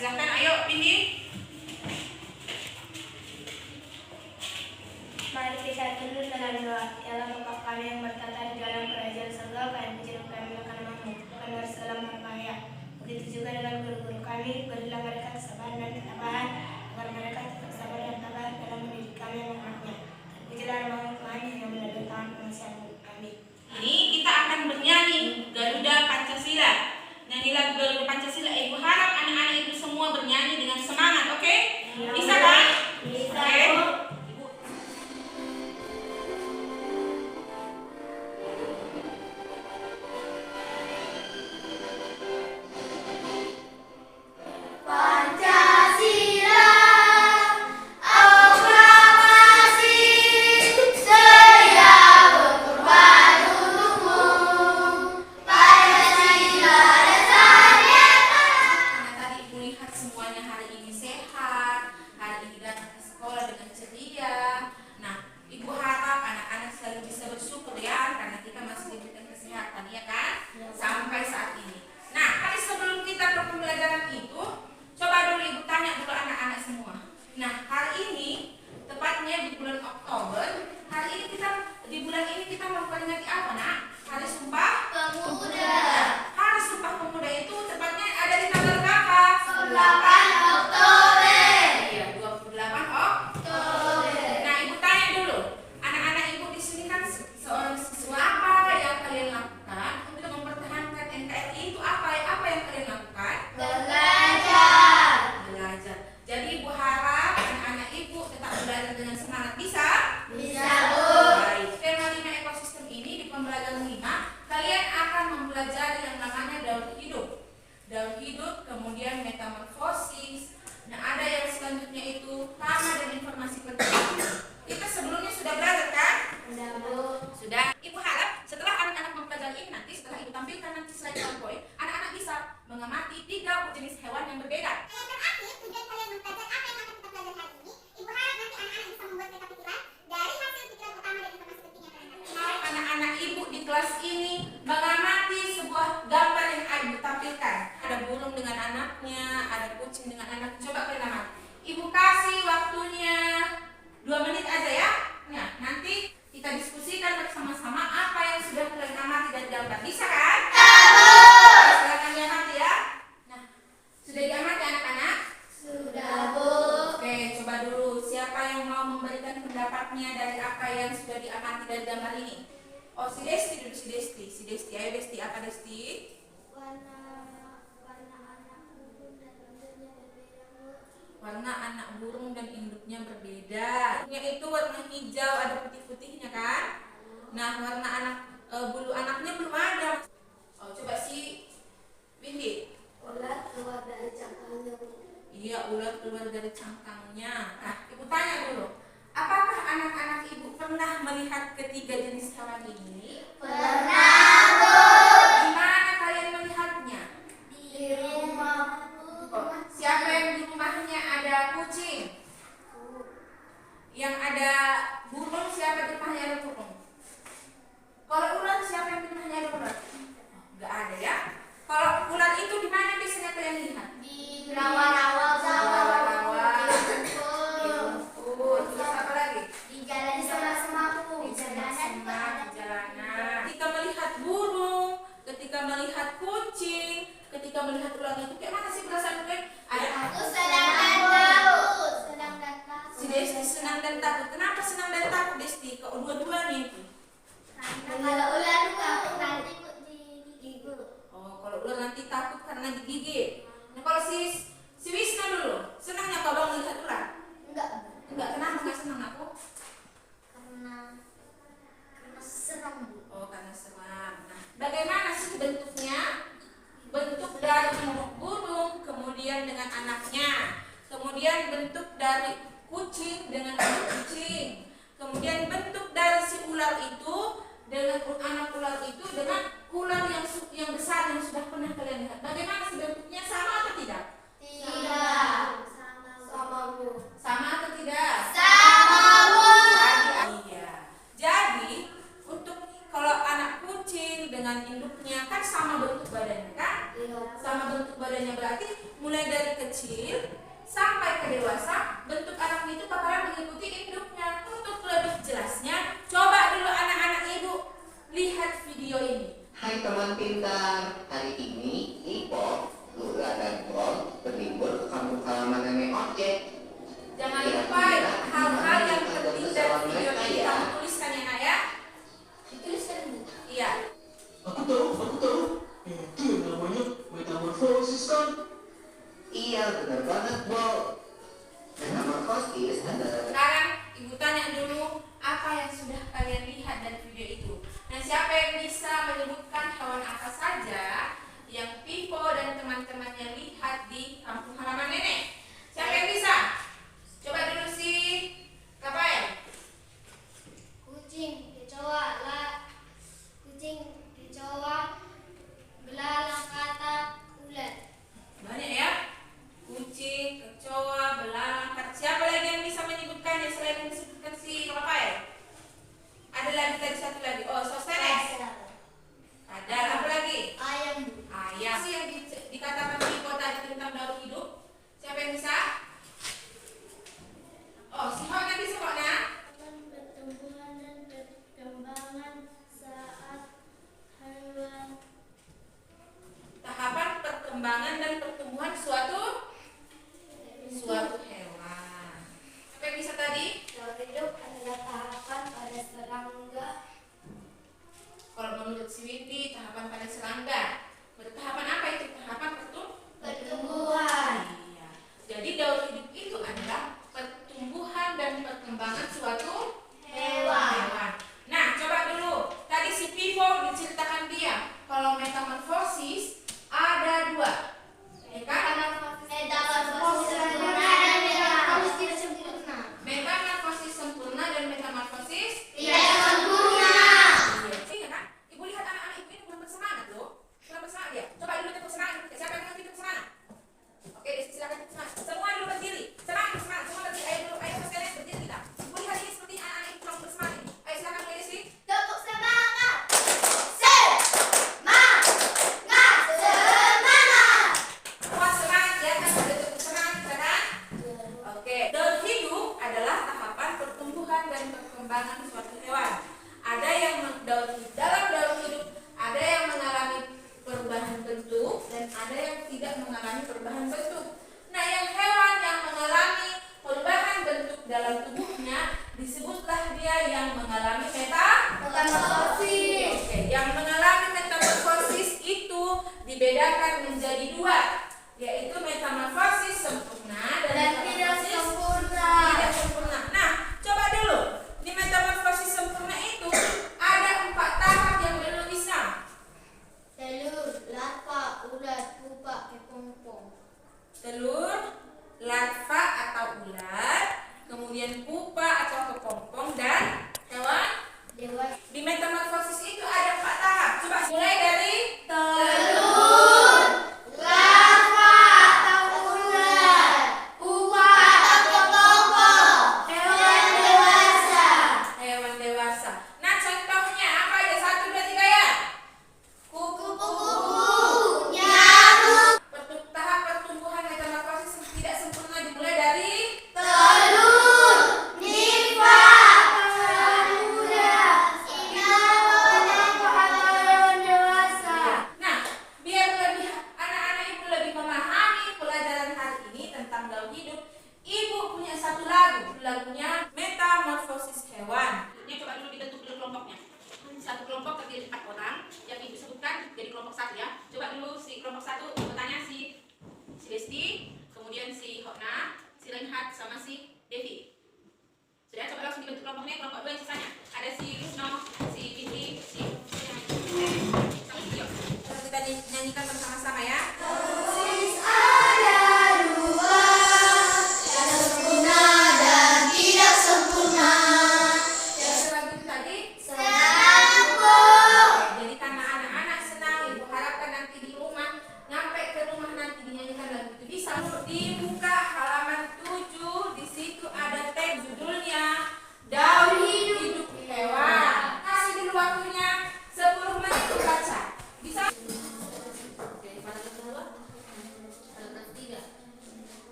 silahkan, ayo Windy. Mari kita tunduk dalam doa. Ya Allah, Bapa kami yang bertata di dalam kerajaan surga, kami pujian kami akan makmur, bukan dari segala berbahaya. Begitu juga dengan guru-guru kami, berilah mereka kesabaran dan ketabahan, agar mereka tetap sabar dan tabah dalam mendidik kami yang anaknya. Terpujilah nama Tuhan yang melalui tangan pengasihan-Mu. Amin. Ini kita akan bernyanyi Garuda Pancasila. Nyanyi lagu Garuda Pancasila. Ibu harap anak-anak ibu semua bernyanyi dengan semangat, oke? Bisa kan? Bisa. Oke. Kemudian metamorfosis. Nah, ada yang selanjutnya itu tanah dan informasi penting. Kita sebelumnya sudah belajar kan? Sudah, Bu. Sudah. Ibu harap setelah anak-anak mempelajari ini nanti, setelah ibu tampilkan nanti slide PowerPoint, anak-anak bisa mengamati 3 jenis hewan yang berbeda. Yang terakhir, tujuan kalian mempelajari apa yang akan kita pelajari hari ini. Ibu harap nanti anak-anak bisa membuat rekapitulan dari hasil pikiran utama dan informasi penting yang kalian dapat. Anak-anak ibu di kelas ini mengamati sebuah gambar yang ibu tampilkan. Ada burung dengan anaknya, ada kucing dengan anaknya. Coba kalian amati. Ibu kasih waktunya 2 menit aja ya. Nah, nanti kita diskusikan bersama-sama apa yang sudah kalian amati dari gambar. Bisa kan? Silakan diamati ya. Nah, sudah diamati anak-anak? Sudah, Bu. Oke, coba dulu siapa yang mau memberikan pendapatnya dari apa yang sudah diamati dari gambar ini? Oh, si Desti dulu, si Desti. Ayo Desti, apa Desti? Warna anak burung dan induknya berbeda. Induknya itu warna hijau, ada putih-putihnya kan? Nah, warna anak bulu anaknya belum ada. Oh, coba si Windy. Ular keluar dari cangkangnya. Iya, ular keluar dari cangkangnya. Nah, ibu tanya dulu. Apakah anak-anak ibu pernah melihat 3 jenis hewan ini? Pernah, Bu. Di mana kalian melihatnya? Di rumah. Oh, siapa yang di rumahnya ada kucing? Yang ada burung, siapa di rumahnya ada burung? Kalau ular, siapa yang di rumahnya ada ular? Oh, nggak ada ya. Kalau ular itu di mana biasanya kalian lihat? Di rawa-rawa. Terus apa lagi? Di jalan semak-semak, Bu. Di jalanan. Ketika melihat burung, ketika melihat kucing, ketika melihat ular itu kayak mana sih perasaan kalian? Aku senang dan takut. Si Desti senang dan takut. Kenapa senang dan takut Desti? Kok dua-duanya itu? Kalau ular takut nanti digigit. Oh, kalau ular nanti takut karena digigit. Nah, kalau si Wisna dulu, senangnya kalau melihat ular? Enggak, kenapa enggak senang aku? Karena serem, Bu. Oh, karena seram. Nah, bagaimana sih bentuknya? Bentuk dari induk burung, kemudian dengan anaknya. Kemudian bentuk dari kucing dengan anak kucing. Kemudian bentuk dari si ular itu dengan anak ular itu dengan ular yang besar yang sudah pernah kalian lihat. Bagaimana sih bentuknya, sama atau tidak? Tidak. Sama, Bu. Sama atau tidak? Sama, Bu. Iya. Jadi untuk kalau anak kucing dengan induknya kan sama bentuk badannya kan? Iya. Sama bentuk badannya berarti mulai dari kecil sampai ke dewasa, bentuk anak itu bakalan mengikuti induknya. Untuk lebih jelasnya, coba dulu anak-anak ibu lihat video ini. Hai teman pintar, hari ini Ipo, Lula dan Bol berlibur ke kampung halaman nenek ojek. Jangan lupa hal-hal yang penting dari video ini kamu tuliskan ya nak ya. Dituliskan Bu. Iya. Aku tahu. Itu yang namanya metamorfosis kan? Iya benar banget Bol. Metamorfosis adalah Sekarang ibu tanya dulu apa yang sudah kalian lihat dari video itu. Nah, siapa yang bisa menyebutkan hewan apa saja yang Pipo dan teman-temannya lihat di kampung halaman nenek? Siapa yang bisa? Coba dulu si Rafael. Kucing, kecoa, belalang katak, ulat. Banyak ya. Kucing, kecoa, belalang, katak. Siapa lagi yang bisa menyebutkannya selain yang disebutkan si Rafael? Ada lagi tadi satu lagi. Oh, Sostenes. Ada apa lagi? Ayam. Ayam. Si yang dikatakan Pipo tadi tentang daur hidup. Siapa yang bisa? Oh, si Hona bisa kok nak? Pertumbuhan dan perkembangan saat hewan. Tahapan perkembangan dan pertumbuhan suatu hewan. Apa yang bisa tadi? Daur hidup adalah tahapan pada serangga. Kalau menurut si Widi, tahapan pada serangga. Tahapan apa itu? Tahapan Pertumbuhan. Iya. Jadi daur hidup itu adalah pertumbuhan dan perkembangan suatu hewan. Nah, coba dulu. Tadi si Pipo diceritakan dia kalau metamorfosis ada dua. Ya kan? Metamorfosis sempurna dan metamorfosis tidak sempurna. Metamorfosis sempurna dan metamorfosis Tidak sempurna. iya kan? Ibu lihat anak-anak ibu ini kurang bersemangat loh. Kurang bersemangat ya. Coba dulu tepuk semangat. Siapa yang ngerti tepuk semangat? Oke, silakan tepuk semangat. Semua dulu berdiri. Semangat. Semua berdiri. Ayo dulu, ayo sekalian berdiri kita. Ibu lihat ini seperti anak-anak ibu kurang bersemangat ini. Ayo silakan mulai Desi. Tepuk semangat. Semua semangat ya kan? Ada tepuk semangat kita kan? Oke, daur hidup adalah tahapan pertumbuhan dan perkembangan suatu hewan. Ada yang dalam daur hidup, ada yang mengalami perubahan bentuk dan ada yang tidak mengalami perubahan bentuk. Nah, yang hewan yang mengalami perubahan bentuk dalam tubuhnya disebutlah dia yang mengalami Metamorfosis. Oke, yang mengalami metamorfosis itu dibedakan menjadi dua, yaitu metamorfosis sempurna dan Tidak metamorfosis sempurna. tidak sempurna. Nah, coba dulu di metamorfosis sempurna itu ada 4 tahap yang perlu bisa. Telur, larva, ulat, pupa, kepompong. Telur, larva atau ulat, kemudian pupa atau kepompong dan hewan. Dewasa. Di metamorfosis itu ada 4 tahap. Coba mulai dari Telur, larva atau ulat, pupa atau kepompong, hewan dewasa. hewan dewasa. Nah, contohnya apa aja? 1, 2, 3 ya. Kupu-kupu, nyamuk, Tahap pertumbuhan metamorfosis tidak sempurna dimulai dari telur, nimfa, hewan muda, inang, dan hewan dewasa. Nah, biar lebih anak-anak ibu lebih memahami pelajaran hari ini tentang daur hidup, ibu punya satu lagu. Lagunya Metamorfosis Hewan. Ini coba dulu dibentuk dulu kelompoknya. Satu kelompok terdiri 4 orang yang ibu sebutkan jadi kelompok 1 ya. Coba dulu si kelompok 1 anggotanya si Desti, kemudian si Hotna, si Renhat sama si Devi. Sudah, coba langsung dibentuk kelompoknya. Kelompok 2 yang sisanya ada si Rusno, si Billy, si sama si Tio. Coba kita nyanyikan bersama-sama ya. Ada dua, yang sempurna dan tidak sempurna. Yang lagu tadi. Senang. Jadi karena anak-anak senang, ibu harapkan nanti di rumah, nyampe ke rumah nanti dinyanyikan lagu itu. Bisa dibuka halaman 7, di situ ada tag judulnya Daur Hidup Hewan.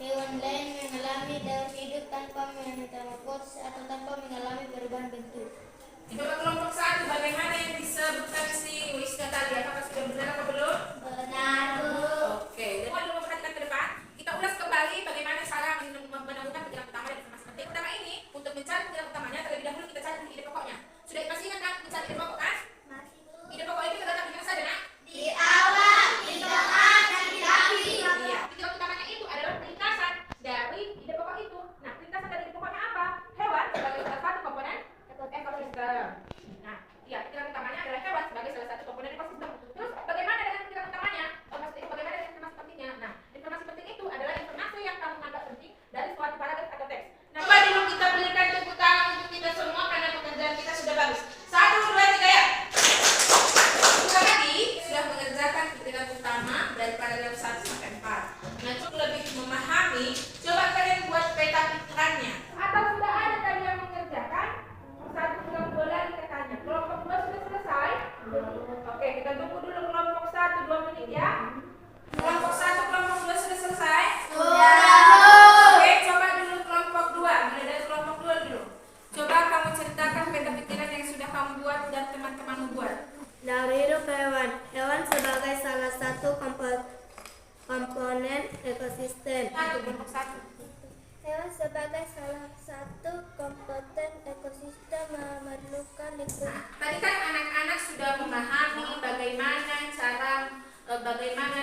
Hewan lain mengalami daur hidup tanpa metamorfosis atau tanpa mengalami perubahan bentuk. Coba kelompok 1, bagaimana yang disebutkan si Wisna tadi? Apakah sudah benar atau belum? Benar, Bu. Oke, semua dulu memperhatikan ke depan. Kita ulas kembali bagaimana cara menemukan pikiran utama dan informasi penting. Pertama ini, untuk mencari pikiran utamanya, terlebih dahulu kita cari ide pokoknya. Sudah pasti ingat kan mencari ide pokok kan? Ide pokok itu terdapat di mana saja, Nak? Di awal, di tengah, dan di akhir. Iya, pikiran utamanya itu adalah ringkasan dari ide pokok itu. Nah, ringkasan dari ide pokoknya apa? Hewan sebagai salah satu komponen ekosistem. Nah, iya, pikiran utamanya adalah hewan sebagai salah satu komponen ekosistem. Terus, bagaimana dengan pikiran utamanya? Maksudnya, bagaimana dengan informasi pentingnya? Nah, informasi penting itu adalah informasi yang kamu anggap penting dari suatu paragraf atau teks. Nah, coba dulu kita berikan tepuk tangan untuk kita semua karena pekerjaan kita sudah bagus. 1, 2, 3 ya. Kita tadi sudah mengerjakan pikiran utama dari paragraf 1 sampai 4. Nah, untuk lebih memahami, coba kalian buat peta pikirannya. Atau sudah ada tadi yang mengerjakan? 1 kelompok 2 lagi katanya. Kelompok 2 sudah selesai? Oke, kita tunggu dulu kelompok 1 2 menit ya. Kelompok 1, kelompok 2 sudah selesai? Oke, coba dulu kelompok 2. Mulai dari kelompok 2 dulu. Coba kamu ceritakan peta pikiran yang sudah kamu buat dan teman-temanmu buat. Daur hidup hewan. Hewan sebagai salah satu komponen ekosistem. 1, kelompok 1. Hewan sebagai salah satu komponen ekosistem memerlukan lingkungan. Tadi kan anak-anak sudah memahami bagaimana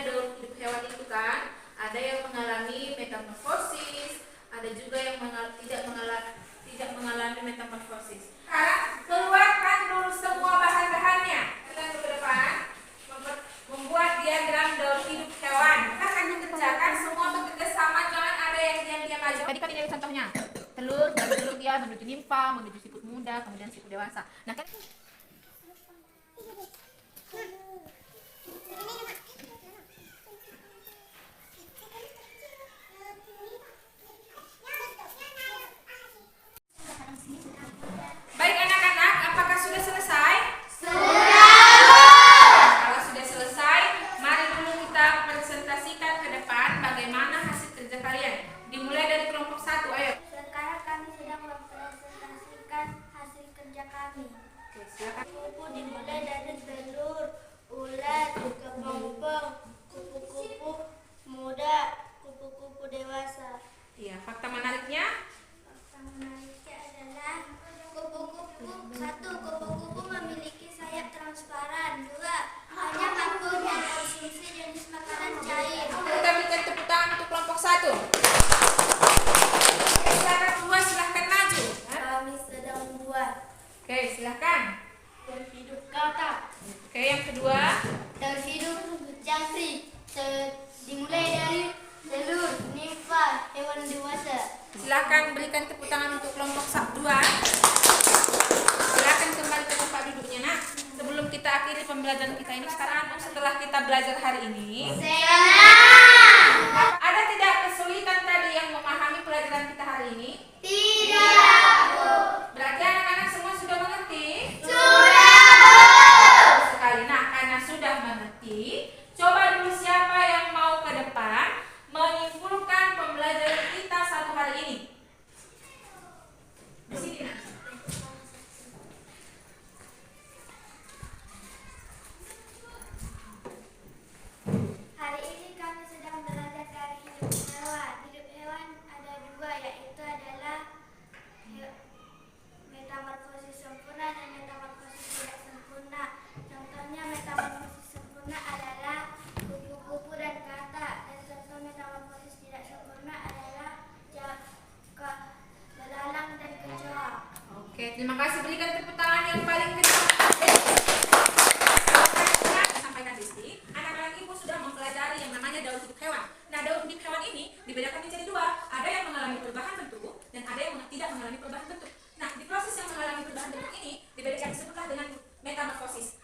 daur hidup hewan itu kan. Ada yang mengalami metamorfosis, ada juga yang tidak mengalami metamorfosis. Sekarang keluarkan dulu semua bahan-bahannya. Kita ke depan membuat diagram daur hidup hewan. Kita akan mengerjakan semua bekerja sama, jangan ada yang diam-diam aja. Tadi kan ini contohnya. Telur, dari telur dia menuju nimfa, menuju siput muda, kemudian siput dewasa. Nah, kan baik anak-anak, apakah sudah selesai? Kalau sudah selesai, mari dulu kita presentasikan ke depan bagaimana hasil kerja kalian. Dimulai dari kelompok 1, ayo. Sekarang kami sedang mempresentasikan hasil kerja kami. Oke, silakan. Kupu dimulai dari telur, ulat, kembang, kupu-kupu muda, kupu-kupu dewasa. Iya, fakta menariknya. Fakta menariknya adalah kupu-kupu memiliki sayap transparan. 2, hanya mampu mengkonsumsi jenis makanan cair. Kita berikan tepuk tangan untuk kelompok 1. Oke, sekarang 2, silahkan maju. Kami sedang membuat Oke, silahkan. daur hidup kata. Oke, yang kedua. Daur hidup jangkrik dimulai dari telur, nimfa, hewan dewasa. Silahkan berikan tepuk tangan untuk kelompok 2. Silahkan kembali ke tempat duduknya, Nak. Sebelum kita akhiri pembelajaran kita ini sekarang, setelah kita belajar hari ini, ada tidak kesulitan tadi yang memahami pelajaran kita hari ini? Tidak. Berarti anak-anak semua sudah mengerti? Sudah. Bagus sekali. Nah, karena sudah mengerti, coba dulu siapa yang mau ke depan menyimpulkan pembelajaran kita satu hari ini. Di sini, Nak. Hari ini kami sedang belajar dari hidup hewan. Hidup hewan ada 2, yaitu adalah metamorfosis sempurna dan metamorfosis tidak sempurna. Contohnya metamorfosis sempurna adalah kupu-kupu dan kata, dan contoh metamorfosis tidak sempurna adalah belalang dan kecoa. Oke, terima kasih. Berikan tepuk tangan yang paling kencang. Sampaikan Disti, anak-anak ibu sudah mempelajari yang namanya daur hidup hewan. Nah, daur hidup hewan ini dibedakan menjadi 2. Ada yang mengalami perubahan bentuk dan ada yang tidak mengalami perubahan bentuk. Nah, di proses yang mengalami perubahan bentuk ini disebutlah dengan metamorfosis.